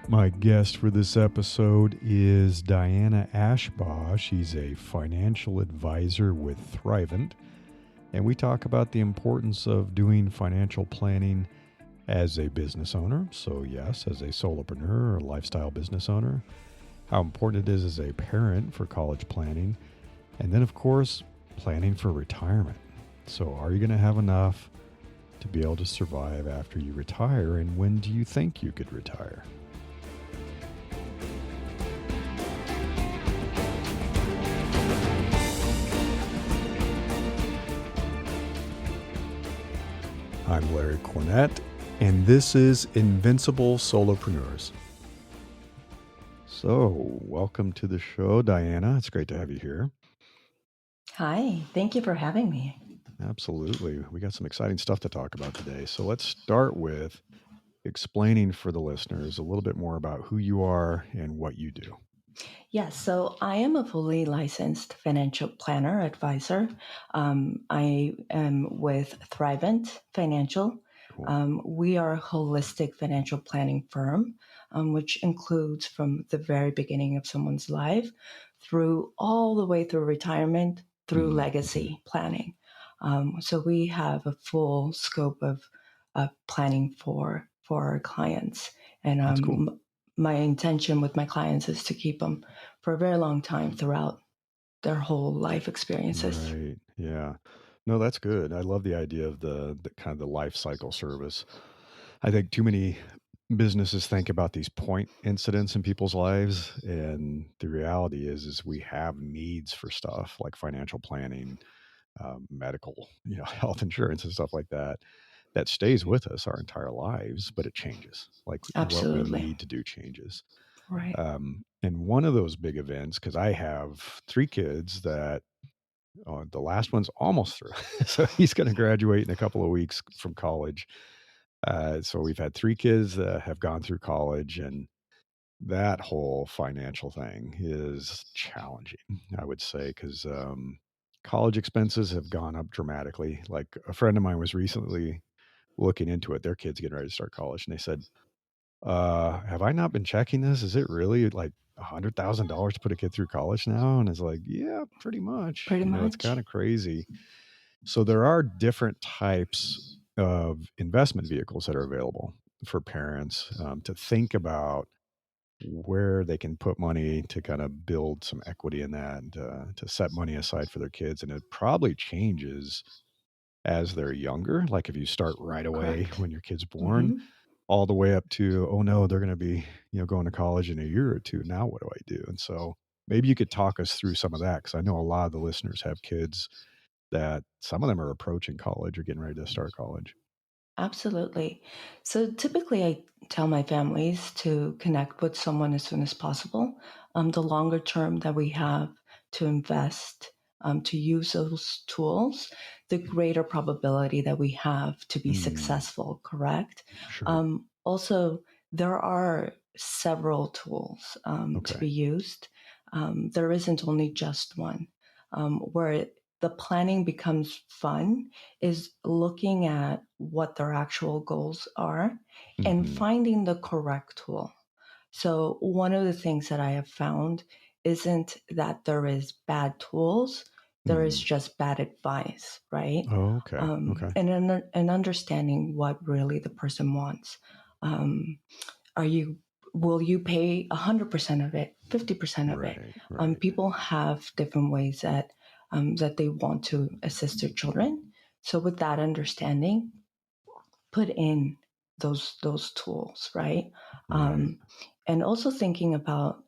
My guest for this episode is Diana Ashbaugh. She's a financial advisor with Thrivent, and we talk about the importance of doing financial planning as a business owner. So, yes, as a solopreneur or lifestyle business owner, how important it is as a parent for college planning, and then, of course, planning for retirement. So, are you going to have enough to be able to survive after you retire, and when do you think you could retire? I'm Larry Cornett, and this is Invincible Solopreneurs. So, welcome to the show, Diana. It's great to have you here. Hi, thank you for having me. Absolutely. We got some exciting stuff to talk about today. So, let's start with explaining for the listeners a little bit more about who you are and what you do. Yes, so I am a fully licensed financial planner advisor. I am with Thrivent Financial. Cool. We are a holistic financial planning firm, which includes from the very beginning of someone's life through all the way through retirement, through legacy planning. So we have a full scope of planning for our clients. And That's cool. my intention with my clients is to keep them for a very long time throughout their whole life experiences. Right. Yeah. No, that's good. I love the idea of the kind of the life cycle service. I think too many businesses think about these point incidents in people's lives, and the reality is we have needs for stuff like financial planning, medical, health insurance and stuff like that. That stays with us our entire lives, but it changes. Like what we Absolutely. need to do changes. Right. And one of those big events, because I have three kids that the last one's almost through. So he's going to graduate in a couple of weeks from college. So we've had three kids that have gone through college, and that whole financial thing is challenging, I would say, because college expenses have gone up dramatically. Like a friend of mine was recently looking into it. Their kid's getting ready to start college, and they said, have I not been checking this? Is it really like $100,000 to put a kid through college now? And it's like, yeah, pretty much. Pretty It's much. kind of crazy. So there are different types of investment vehicles that are available for parents to think about where they can put money to kind of build some equity in that and to set money aside for their kids. And it probably changes as they're younger. Like if you start right away Correct. when your kid's born, Hmm. all the way up to, oh no, they're going to be, going to college in a year or two. Now what do I do? And so maybe you could talk us through some of that, because I know a lot of the listeners have kids that some of them are approaching college or getting ready to start college. Absolutely. So typically, I tell my families to connect with someone as soon as possible. The longer term that we have to invest, to use those tools, the greater probability that we have to be Mm, successful, correct? sure. Also, there are several tools to Okay. be used. There isn't only just one. Where the planning becomes fun is looking at what their actual goals are and Hmm. finding the correct tool. So, one of the things that I have found isn't that there is bad tools, there is Mm. just bad advice, right? Oh, okay. Okay. And understanding what really the person wants. Um, are you will you pay 100% of it, 50% of it? Right. Right. People have different ways that they want to assist their children. So with that understanding, put in those tools, right? Right. Um, and also thinking about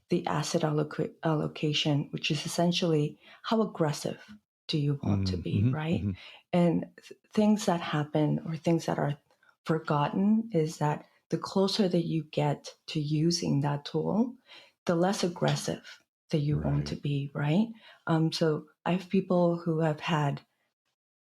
the asset allocation, which is essentially how aggressive do you want to be, Mm-hmm. right? Hmm. And things that happen or things that are forgotten is that the closer that you get to using that tool, the less aggressive that you want to Right. be, right? So I have people who have had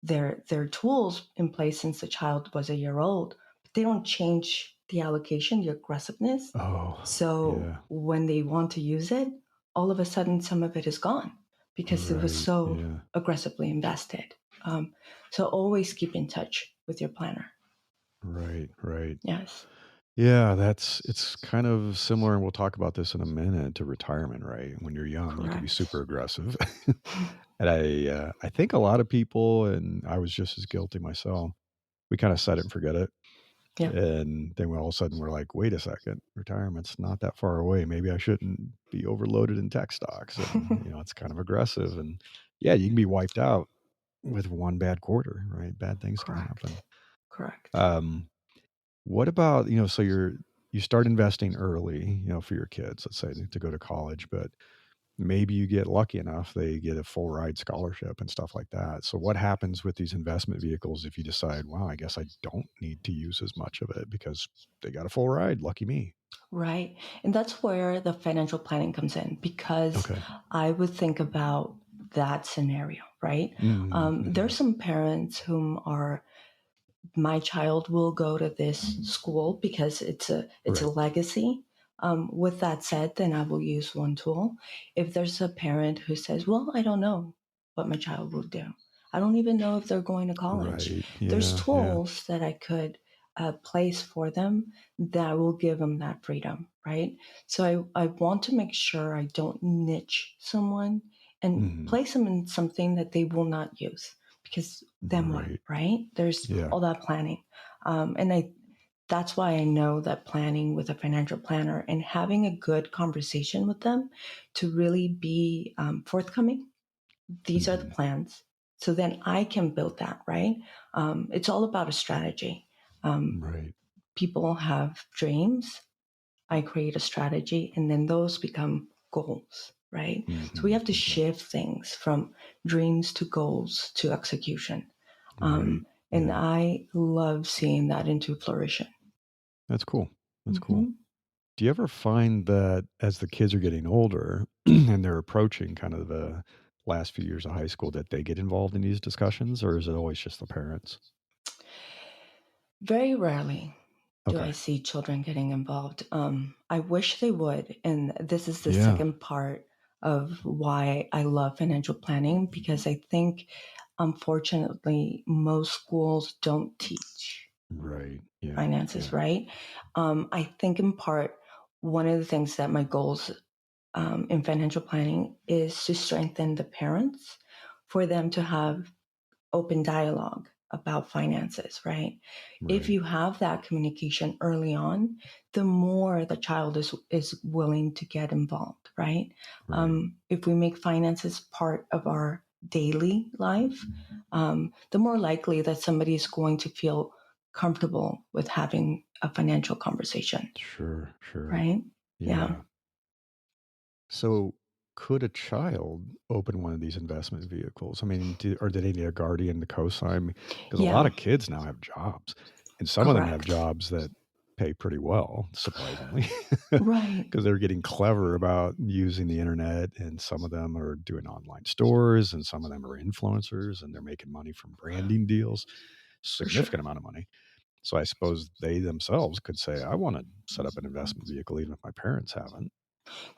their tools in place since the child was a year old, but they don't change the allocation, the aggressiveness. Oh, So yeah. when they want to use it, all of a sudden some of it is gone because it was Right. so Yeah. aggressively invested. So always keep in touch with your planner. Right. Right. Yes. Yeah, it's kind of similar, and we'll talk about this in a minute, to retirement, right? When you're young, you can be Correct. super aggressive. And I think a lot of people, and I was just as guilty myself, we kinda set it and forget it. Yeah. And then we all of a sudden we're like, "Wait a second, retirement's not that far away. Maybe I shouldn't be overloaded in tech stocks." And, it's kind of aggressive, and yeah, you can be wiped out with one bad quarter, right? Bad things can happen. Correct. Correct. Um, what about, so you start investing early, for your kids, let's say to go to college, but maybe you get lucky enough, they get a full ride scholarship and stuff like that. So what happens with these investment vehicles if you decide, wow, I guess I don't need to use as much of it because they got a full ride? Lucky me. Right. And that's where the financial planning comes in because Okay. I would think about that scenario, right? Mhm, There's mhm. some parents whom are my child will go to this school because it's a Right. legacy. With that said, then I will use one tool. If there's a parent who says, "Well, I don't know what my child will do. I don't even know if they're going to college," Right. there's Yeah, yeah. tools that I could place for them that will give them that freedom, right? So I want to make sure I don't niche someone and Mhm. place them in something that they will not use because then what, Right. right? There's Yeah. all that planning. And that's why I know that planning with a financial planner and having a good conversation with them to really be forthcoming. These are the Mhm. plans. So then I can build that, right? It's all about a strategy. Um, Right. People have dreams. I create a strategy, and then those become goals, right? So we Mhm, have to mhm. shift things from dreams to goals to execution. Right. And Yeah. I love seeing that into flourishing. That's cool. That's cool. Hmm. Do you ever find that as the kids are getting older and they're approaching kind of the last few years of high school that they get involved in these discussions, or is it always just the parents? Very rarely do I Okay. see children getting involved. I wish they would. And this is the Yeah. second part of why I love financial planning because I think, unfortunately, most schools don't teach Right. Yeah. finances, Yeah. right? I think, in part, one of the things that my goals in financial planning is to strengthen the parents for them to have open dialogue about finances, right? If Right. you have that communication early on, the more the child is willing to get involved, right? Right. If we make finances part of our daily life, the more likely that somebody is going to feel comfortable with having a financial conversation, Sure. Sure. right? Yeah. Yeah. So, could a child open one of these investment vehicles? I mean, or do they need a guardian to co-sign? Because a lot Yeah. of kids now have jobs, and some of them have Correct. jobs that pay pretty well, surprisingly, Right. because they're getting clever about using the internet. And some of them are doing online stores, and some of them are influencers, and they're making money from branding deals, For significant sure. amount of money. So, I suppose they themselves could say, "I want to set up an investment vehicle, even if my parents haven't."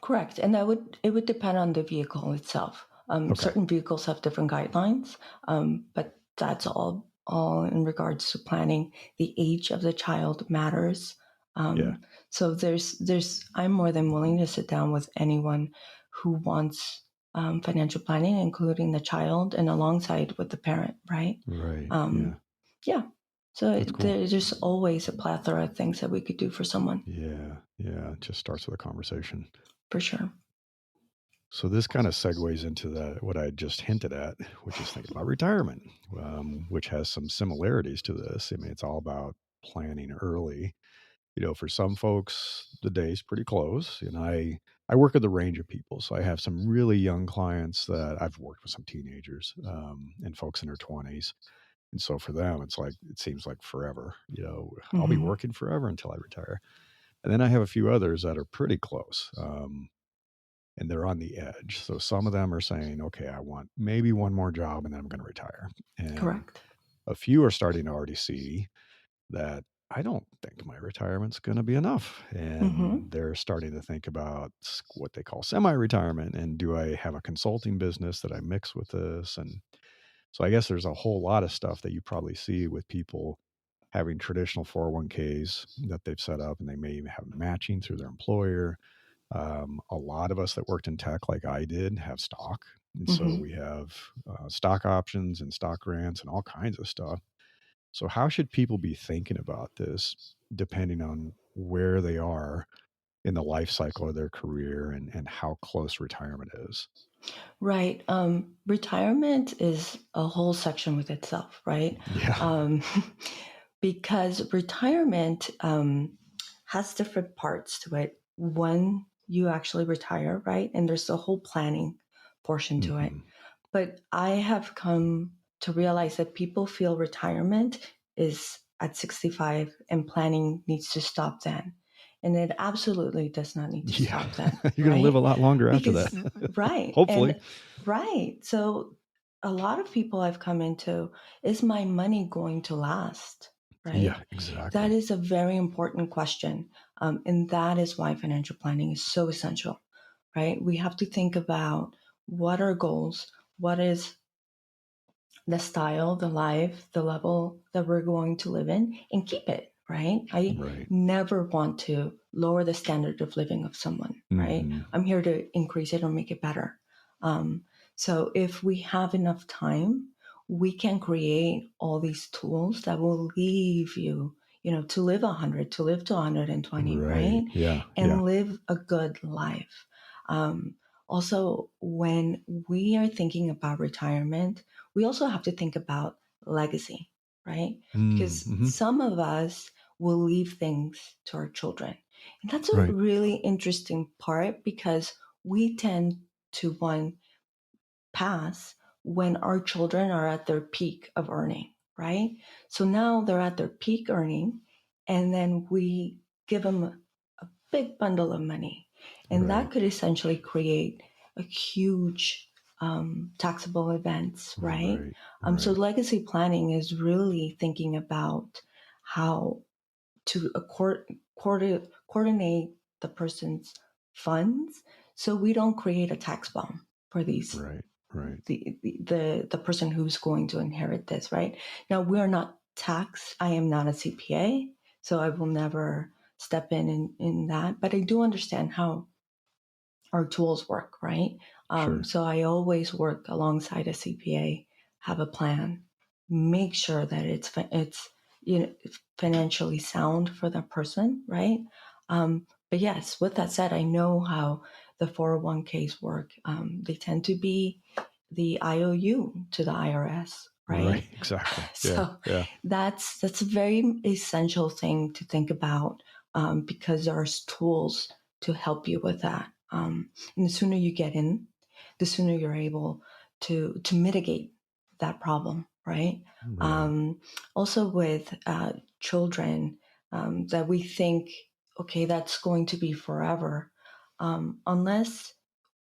Correct, and that would it would depend on the vehicle itself. Okay. Certain vehicles have different guidelines, but that's all in regards to planning. The age of the child matters. Yeah. So there's I'm more than willing to sit down with anyone who wants financial planning, including the child, and alongside with the parent. Right? Right. Yeah. Um, yeah. So That's cool. there's always a plethora of things that we could do for someone, Yeah. Yeah. It just starts with a conversation. for sure. So this kind of segues into what I just hinted at, which is thinking about retirement, which has some similarities to this. I mean, it's all about planning early. For some folks, the day's pretty close. I work with a range of people, so I have some really young clients that I've worked with, some teenagers, and folks in their 20s. And so for them, it's like it seems like forever. I'll be Hmm. working forever until I retire. And then I have a few others that are pretty close, and they're on the edge. So some of them are saying, okay, I want maybe one more job and then I'm going to retire. And Correct. a few are starting to already see that I don't think my retirement's going to be enough. Hmm. And they're starting to think about what they call semi retirement. And do I have a consulting business that I mix with this? And so I guess there's a whole lot of stuff that you probably see with people having traditional 401ks that they've set up, and they may even have matching through their employer. A lot of us that worked in tech, like I did, have stock. And so Hmm. we have stock options and stock grants and all kinds of stuff. So, how should people be thinking about this depending on where they are in the life cycle of their career and how close retirement is? Right. Retirement is a whole section with itself, right? Yeah. Um, because retirement has different parts to it. When you actually retire, right? And there's a whole planning portion to it. Hmm. But I have come to realize that people feel retirement is at 65 and planning needs to stop then. And it absolutely does not need to Yeah. stop then, You're going to live right? a lot longer after that. Because, right. Hopefully. And, right. So, a lot of people I've come into, is my money going to last? Right? Yeah, That exactly. is a very important question. And that is why financial planning is so essential, right? We have to think about what are goals, what is the style, the life, the level that we're going to live in, and keep it, right? I Right. never want to lower the standard of living of someone, right? Hmm. I'm here to increase it or make it better. Um, so if we have enough time, we can create all these tools that will leave you, to live 100, to live to 120, Right. right? Yeah. Yeah. And live a good life. Um, Also, when we are thinking about retirement, we also have to think about legacy, right? Because Mm-hmm. some of us will leave things to our children. And that's a Right. really interesting part because we tend to one pass when our children are at their peak of earning, right? So now they're at their peak earning, and then we give them a big bundle of money. And that Right. could essentially create a huge taxable events, right? Right. So Right. legacy planning is really thinking about how to coordinate the person's funds so we don't create a tax bomb for these Right. Right. the person who's going to inherit this, right? Now we're not tax. I am not a CPA, so I will never step in that. But I do understand how our tools work, right? Sure. So I always work alongside a CPA, have a plan, make sure that it's financially sound for that person, right? But yes, with that said, I know how the 401ks work. They tend to be the IOU to the IRS, Right. right? Exactly. Yeah. So Yeah. that's a very essential thing to think about because there's tools to help you with that. And the sooner you get in, the sooner you're able to mitigate that problem, right? Right. Um, Also with children that we think, okay, that's going to be forever. Unless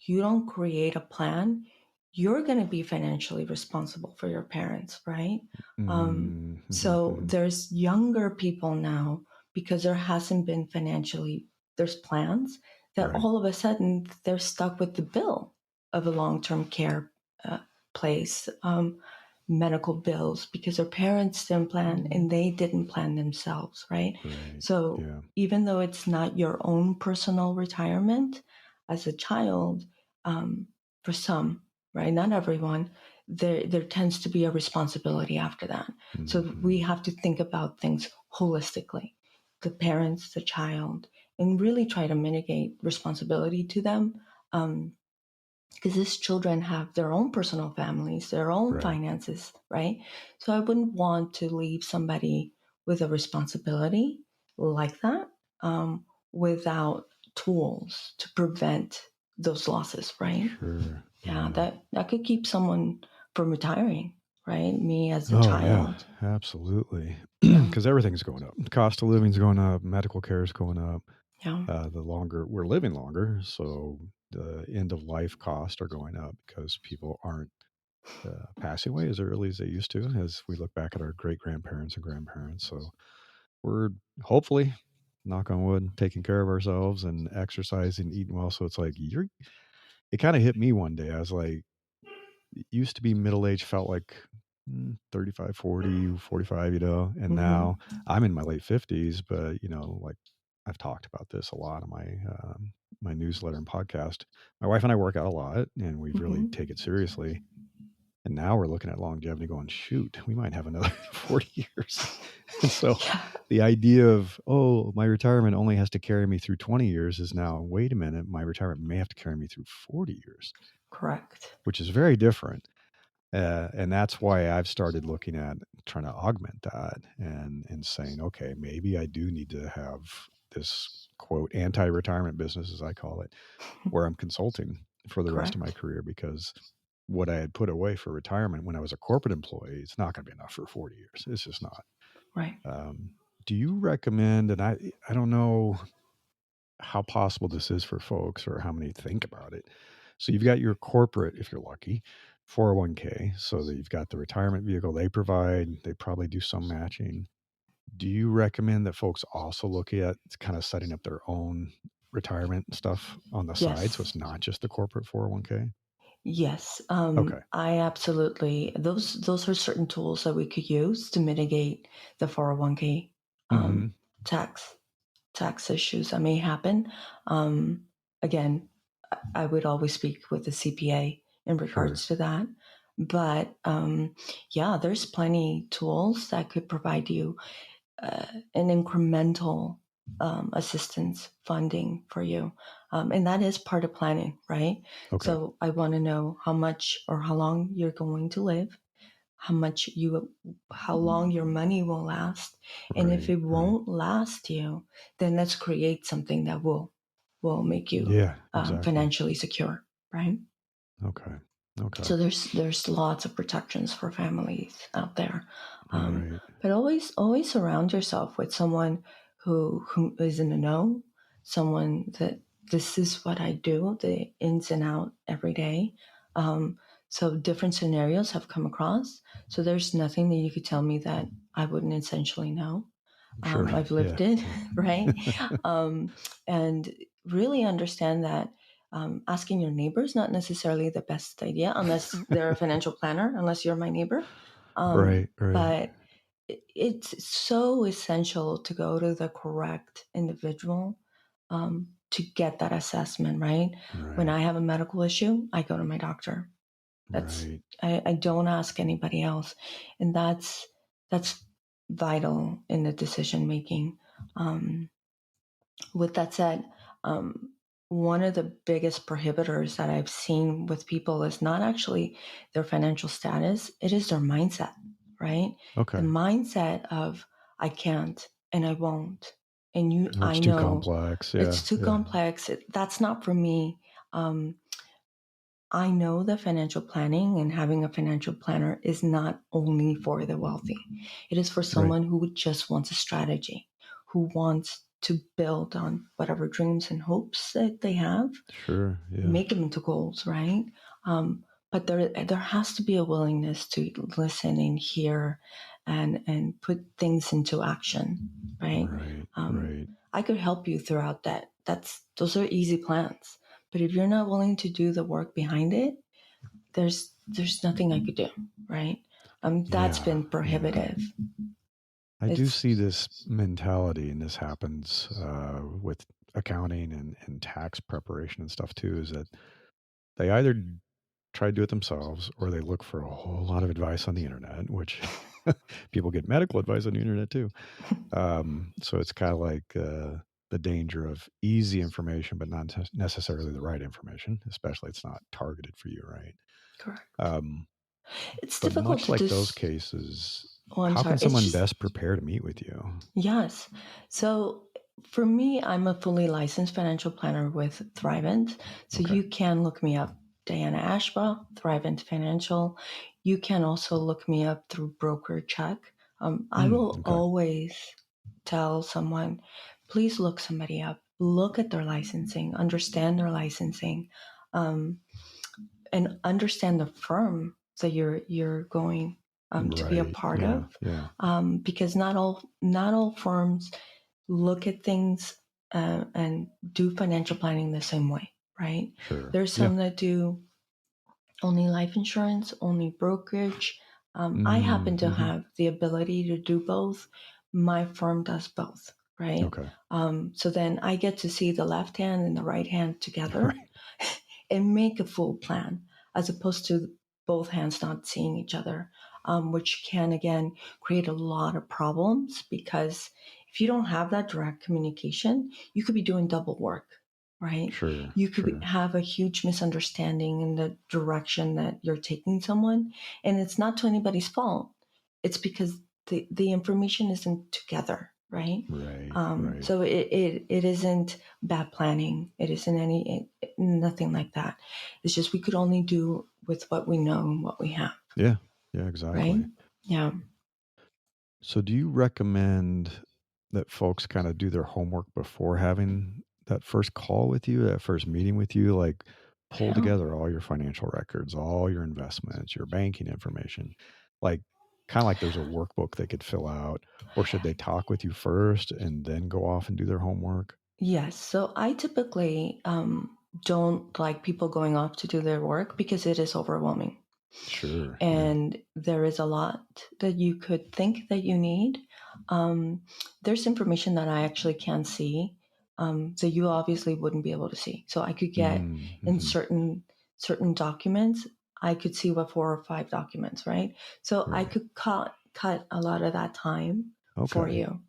you don't create a plan, you're going to be financially responsible for your parents, right? So Mm-hmm. there's younger people now because there hasn't been financially, there's plans that Right. all of a sudden they're stuck with the bill of a long-term care uh, place, medical bills because their parents didn't plan and they didn't plan themselves, right? Right. So Yeah. even though it's not your own personal retirement as a child, um, for some, right, not everyone, there tends to be a responsibility after that. So we Hmm. have to think about things holistically, the parents, the child, and really try to mitigate responsibility to them. Because these children have their own personal families, their own Right. finances, right? So I wouldn't want to leave somebody with a responsibility like that without tools to prevent those losses, right? Sure. Yeah, Yeah. that could keep someone from retiring, right? Me as a Oh yeah, child. absolutely. Yeah, Because everything's going up. Cost of living's going up. Medical care is going up. yeah. The longer we're living longer, so the end of life costs are going up because people aren't passing away as early as they used to. As we look back at our great grandparents and grandparents, so we're hopefully, knock on wood, taking care of ourselves and exercising, eating well. So it's like you're. It kind of hit me one day. I was like, it used to be middle age felt like 35, 40, 45, and now Mm-hmm. I'm in my late 50s, but, like I've talked about this a lot on my newsletter and podcast. My wife and I work out a lot and we really take it Mm-hmm. seriously. And now we're looking at longevity going, shoot, we might have another 40 years. And so Yeah, the idea of, oh, my retirement only has to carry me through 20 years is now, wait a minute, my retirement may have to carry me through 40 years, correct. which is very different. And that's why I've started looking at trying to augment that and saying, okay, maybe I do need to have this quote anti-retirement business, as I call it, where I'm consulting for the rest of my Correct. career because what I had put away for retirement when I was a corporate employee, it's not going to be enough for 40 years. It's just not. Right. Um, do you recommend, and I don't know how possible this is for folks or how many think about it. So you've got your corporate, if you're lucky, 401k. So that you've got the retirement vehicle they provide. They probably do some matching. Do you recommend that folks also look at kind of setting up their own retirement stuff on the side so it's Yes. not just the corporate 401k? Yes. Okay. I absolutely those are certain tools that we could use to mitigate the 401k Mm-hmm. tax issues that may happen. Um, Again, I would always speak with the CPA in Sure. regards to that. But yeah, there's plenty tools that could provide you an incremental assistance funding for you. And that is part of planning, right? Okay. So I want to know how much or how long you're going to live, how long your money will last. And if Right. it Right. won't last you, then let's create something that will make you Yeah, exactly. financially secure, right? Okay. Okay. So there's lots of protections for families out there, Right. but always surround yourself with someone who is in the know, someone that this is what I do, the ins and out every day. So different scenarios have come across. So there's nothing that you could tell me that I wouldn't essentially know. Sure. I've lived Yeah. it, Yeah. right? Um, and really understand that asking your neighbor is not necessarily the best idea unless they're a financial planner, unless you're my neighbor. Right. Right. But it's so essential to go to the correct individual to get that assessment, right? When Right. I have a medical issue, I go to my doctor. That's Right. I don't ask anybody else, and that's vital in the decision making. Um, with that said, one of the biggest prohibitors that I've seen with people is not actually their financial status; it is their mindset, right? The Okay. mindset of I can't and I won't, and Or I it's too know complex. Yeah. it's too Yeah. complex. That's not for me. Um, I know that financial planning and having a financial planner is not only for the wealthy. It is for Right. someone who just wants a strategy, who wants to build on whatever dreams and hopes that they have, Sure. Yeah. make them into goals, right? But there has to be a willingness to listen and hear and put things into action, right? Right. Um, Right. I could help you throughout that. Those are easy plans. But if you're not willing to do the work behind it, there's nothing I could do, right? That's Yeah. been Yeah. prohibitive. I do It's see this mentality, and this happens with accounting and tax preparation and stuff too, is that they either try to do it themselves or they look for a whole lot of advice on the internet, which people get medical advice on the internet too. So it's kind of like the danger of easy information, but not necessarily the right information, especially it's not targeted for you, right? correct. Um, It's but difficult much to like those just. cases, Oh, I'm how sorry. can It's someone just best prepare to meet with you? yes. So for me, I'm a fully licensed financial planner with Thrivent. So Okay. you can look me up, Diana Ashbaugh, Thrivent Financial. You can also look me up through Broker Check. I will Okay. always tell someone, please look somebody up, look at their licensing, understand their licensing, um, and understand the firm that you're going to be a Right. part Yeah. of, Yeah. because not all firms look at things and do financial planning the same way, right? Sure. There's Yeah. some that do only life insurance, only brokerage. I happen to Mm-hmm. have the ability to do both. My firm does both, right? Okay. So then I get to see the left hand and the right hand together Right. and make a full plan, as opposed to both hands not seeing each other, which can again create a lot of problems, because if you don't have that direct communication, you could be doing double work, right? Sure. You could Sure. have a huge misunderstanding in the direction that you're taking someone, and it's not to anybody's fault. It's because the information isn't together, right? Right. Right. So it isn't bad planning. It isn't nothing like that. It's just we could only do with what we know and what we have, Yeah. Yeah, right? exactly. Yeah. So do you recommend that folks kind of do their homework before having that first call with you, that first meeting with you? Like pull Yeah. together all your financial records, all your investments, your banking information. Like kind of like there's a workbook they could fill out, or should they talk with you first and then go off and do their homework? Yes. So I typically don't like people going off to do their work because it is overwhelming. Sure. Yeah. And there is a lot that you could think that you need. Um, there's information that I actually can see, that you obviously wouldn't be able to see. So I could get in Mm-hmm. certain documents, I could see what 4 or 5 documents, right? So I Right. could cut a lot of that time for Okay. you.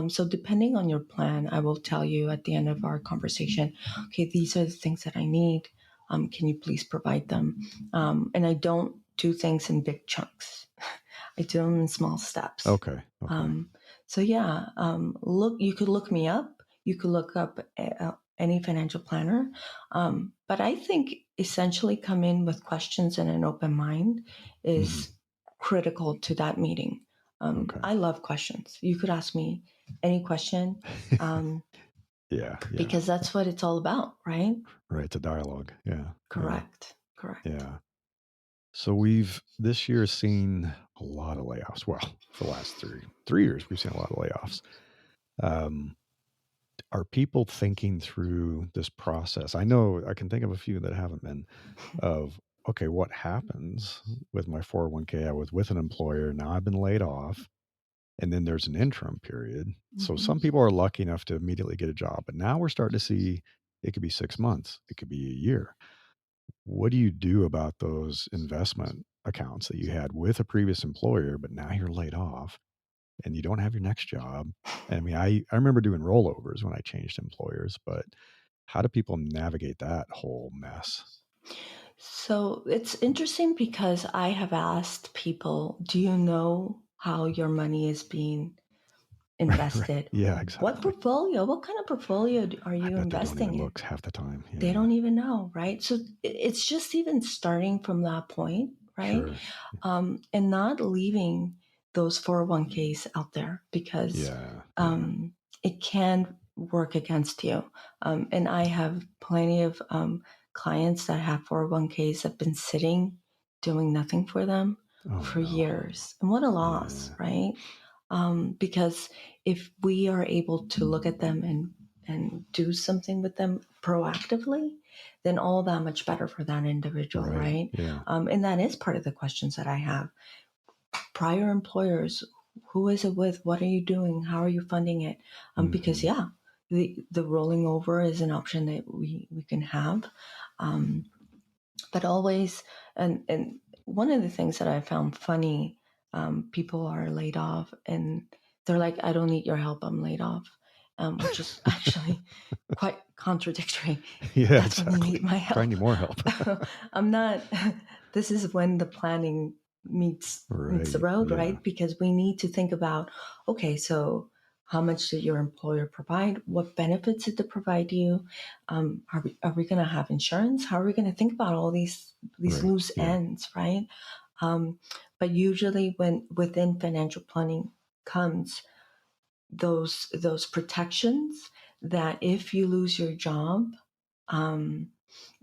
So depending on your plan, I will tell you at the end of our conversation, okay, these are the things that I need. Can you please provide them? And I don't do things in big chunks. I do them in small steps. Okay. Okay. Um, so yeah, look. You could look me up. You could look up any financial planner. But I think essentially come in with questions and an open mind Hmm. is critical to that meeting. Okay. I love questions. You could ask me any question, um, Yeah. Yeah. because that's what it's all about, right? Right. It's a dialogue. Yeah. Yeah. Correct. Correct. Yeah. So we've this year seen a lot of layoffs. Well, for the last three years, we've seen a lot of layoffs. Um, are people thinking through this process? I know I can think of a few that haven't been of okay, what happens with my 401k? I was with an employer, now I've been laid off, and then there's an interim period. So Mhm. some people are lucky enough to immediately get a job, but now we're starting to see it could be 6 months, it could be a year. What do you do about those investment accounts that you had with a previous employer, but now you're laid off and you don't have your next job? I mean, I remember doing rollovers when I changed employers, but how do people navigate that whole mess? So it's interesting because I have asked people, do you know how your money is being Right, right. invested? Yeah, What exactly. portfolio? What kind of portfolio are I you bet they don't investing even in? look half the time. They Yeah, don't even know, right? So it's just even starting from that point, right? sure. And not leaving those 401ks out there, because Yeah, yeah. um, it can work against you. And I have plenty of clients that have 401ks that have been sitting, doing nothing for them Oh, for no. years. And what a loss, Yeah, right? Because if we are able to look at them and do something with them proactively, then all that much better for that individual, right. right? Yeah. And that is part of the questions that I have. Prior employers, who is it with? What are you doing? How are you funding it? Because Hmm. yeah, the rolling over is an option that we can have, um, but always, and one of the things that I found funny, people are laid off and they're like, I don't need your help, I'm laid off, which is actually quite contradictory. Yeah, Definitely exactly. need my Probably help. need more help. I'm not. This is when the planning meets the Right. road, Yeah. right? Because we need to think about, okay, so how much did your employer provide? What benefits did they provide you? Are we going to have insurance? How are we going to think about all these Right. loose Yeah. ends, right? Um, but usually, when within financial planning comes those protections, that if you lose your job, um,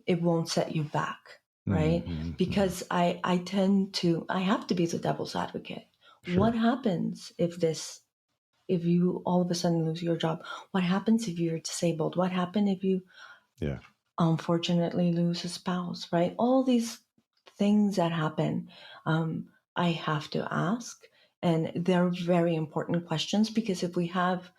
it won't set you back, right? Hmm. Hmm. Because I have to be the devil's advocate. What Sure. happens if you all of a sudden lose your job? What happens if you're disabled? What happens if you Yeah. unfortunately lose a spouse, right? All these things that happen. Um, I have to ask. And they're very important questions, because if we have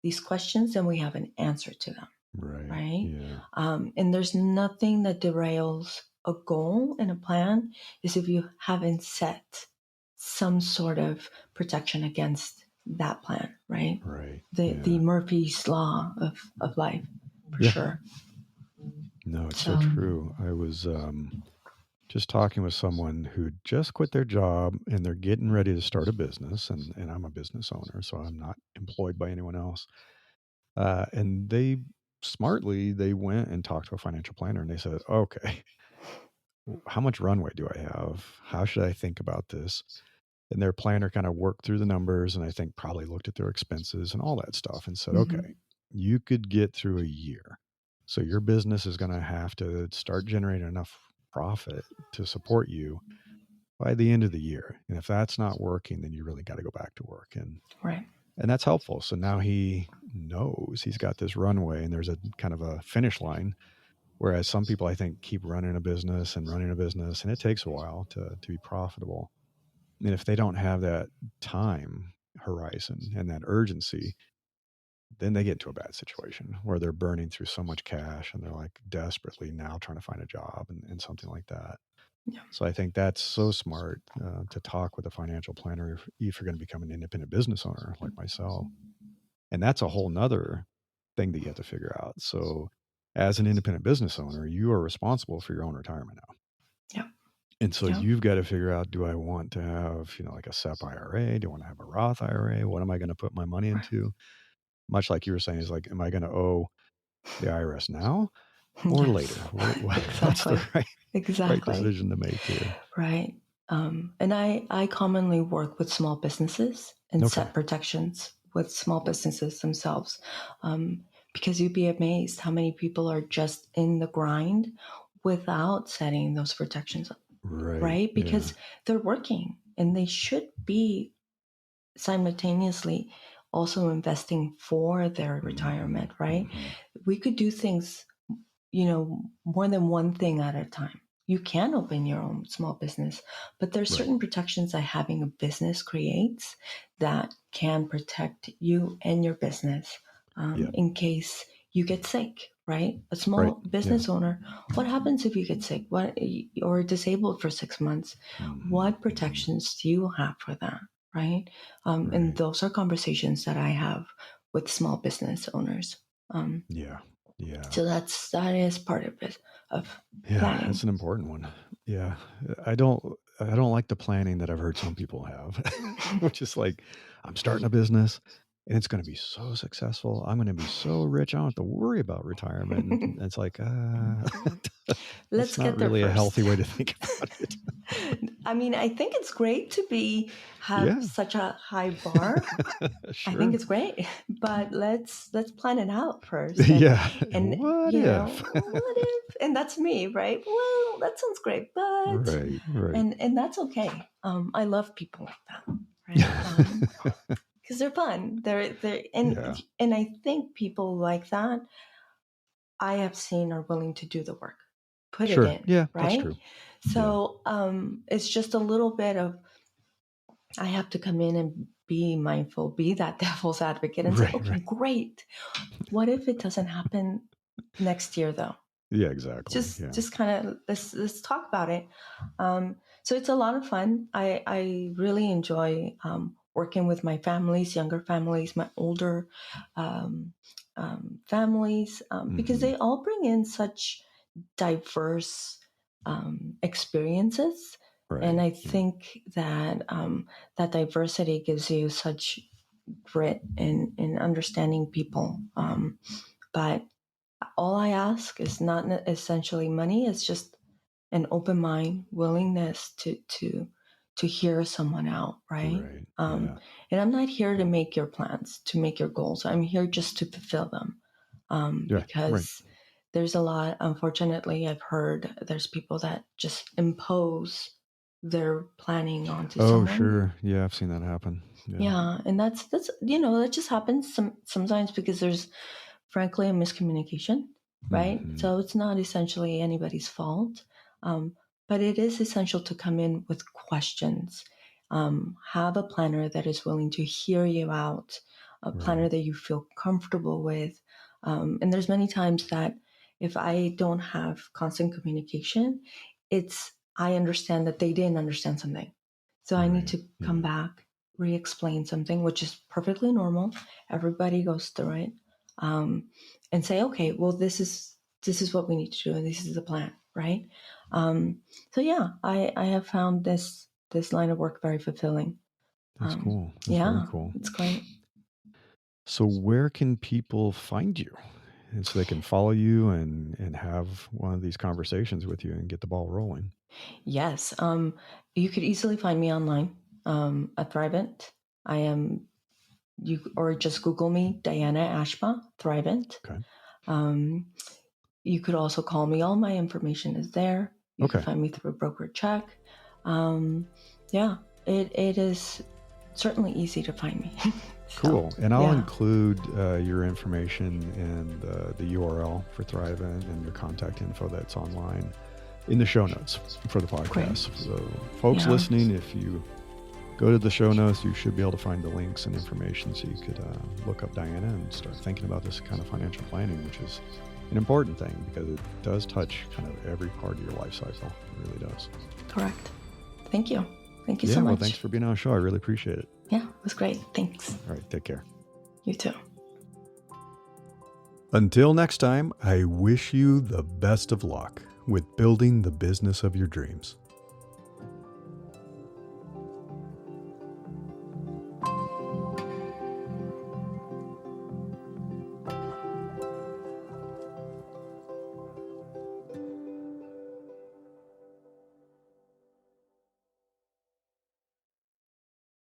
these questions, then we have an answer to them, Right. right? Yeah. And there's nothing that derails a goal and a plan is if you haven't set some sort of protection against that plan, right? Right. The Yeah. Murphy's law of life, for Yeah. sure. No, it's so So, true. I was just talking with someone who just quit their job and they're getting ready to start a business, and I'm a business owner, so I'm not employed by anyone else. And they went and talked to a financial planner and they said, okay, how much runway do I have? How should I think about this? And their planner kind of worked through the numbers and I think probably looked at their expenses and all that stuff and said, okay, mhm, you could get through a year. So your business is going to have to start generating enough profit to support you by the end of the year. And if that's not working, then you really got to go back to work. right. And that's helpful. So now he knows he's got this runway and there's a kind of a finish line. Whereas some people, I think, keep running a business, and it takes a while to be profitable. And if they don't have that time horizon and that urgency, then they get into a bad situation where they're burning through so much cash and they're like desperately now trying to find a job and something like that. Yeah. So I think that's so smart to talk with a financial planner if you're going to become an independent business owner like myself. And that's a whole nother thing that you have to figure out. So as an independent business owner, you are responsible for your own retirement now. Yeah. And so Yeah. you've got to figure out, do I want to have, like a SEP IRA? Do I want to have a Roth IRA? What am I going to put my money Right. into? Much like you were saying, is like, am I going to owe the IRS now or Yes. later? What's the Exactly. right Exactly. decision to make here? Right. And I commonly work with small businesses and Okay. set protections with small businesses themselves, because you'd be amazed how many people are just in the grind without setting those protections, Right. right? Yeah. Because they're working and they should be simultaneously also investing for their Hmm. retirement, right? Hmm. We could do things, more than one thing at a time. You can open your own small business, but there's Right. certain protections that having a business creates that can protect you and your business, Yeah. in case you get sick, right? A Right. small Yeah. business owner, what happens if you get sick? What, or disabled for 6 months? Hmm. What Hmm. protections do you have for that, right? And Right. those are conversations that I have with small business owners. Um, Yeah. Yeah. so that is part of it, of Yeah, that's planning. an important one. Yeah. I don't like the planning that I've heard some people have, which is like, I'm starting a business and it's going to be so successful. I'm going to be so rich. I don't have to worry about retirement. And it's like, that's Let's not get there really a first. healthy way to think about it. I mean, I think it's great to have Yeah. such a high bar. I think Sure. it's great, but let's plan it out first. Yeah. And What if? what if? And that's me, right? Well, that sounds great, but Right. Right. and that's okay. I love people like that, right? Yeah. Because they're fun. They're Yeah. and I think people like that I have seen are willing to do the work, put it Sure. in, Yeah. That's right? true. Yeah. So it's just a little bit of I have to come in and be mindful, be that devil's advocate, and say, Right. okay, Right. great. What if it doesn't happen next year, though? Yeah. Exactly. Yeah. Just kind of let's talk about it. So it's a lot of fun. I really enjoy working with my families, younger families, my older um, families, because Hmm. they all bring in such diverse experiences. And Right. I Yeah. think that that diversity gives you such grit in understanding people. But all I ask is not essentially money. It's just an open mind, willingness to hear someone out, right? Right. Um, Yeah. and I'm not here to make your plans, to make your goals. I'm here just to fulfill them, Yeah. Right. because there's a lot. Unfortunately, I've heard there's people that just impose their planning onto Oh, someone. sure. Yeah, I've seen that happen. Yeah. Yeah, and that's that just happens sometimes because there's frankly a miscommunication, right? Hmm. So it's not essentially anybody's fault, um, but it is essential to come in with questions Have a planner that is willing to hear you out, a planner Right. that you feel comfortable with. And there's many times that if I don't have constant communication, I understand that they didn't understand something. So I need Right. to come Yeah. back, re-explain something, which is perfectly normal. Everybody goes through it. And say, okay, well, this is what we need to do, and this is the plan, right? So yeah, I have found this line of work very fulfilling. That's cool. That's very Yeah, cool. it's great. So where can people find you? And so they can follow you and have one of these conversations with you and get the ball rolling. Yes, you could easily find me online at Thrivent. I am or just Google me, Diana Ashbaugh, Thrivent. Okay. Um, you could also call me. All my information is there. You could Okay. find me through a broker check. Um, yeah, it is certainly easy to find me. So Cool. And I'll yeah, include your information and the URL for Thrivent and your contact info that's online in the show notes for the great. podcast. So, folks Yeah, listening, if you go to the show notes, you should be able to find the links and information so you could look up Diana and start thinking about this kind of financial planning, which is an important thing because it does touch kind of every part of your life cycle. It really does. correct. Thank you. Thank you so Yeah. Well, thanks much. for being on the show. I really appreciate it. Yeah, it was great. Thanks. All right. Take care. You too. Until next time, I wish you the best of luck with building the business of your dreams.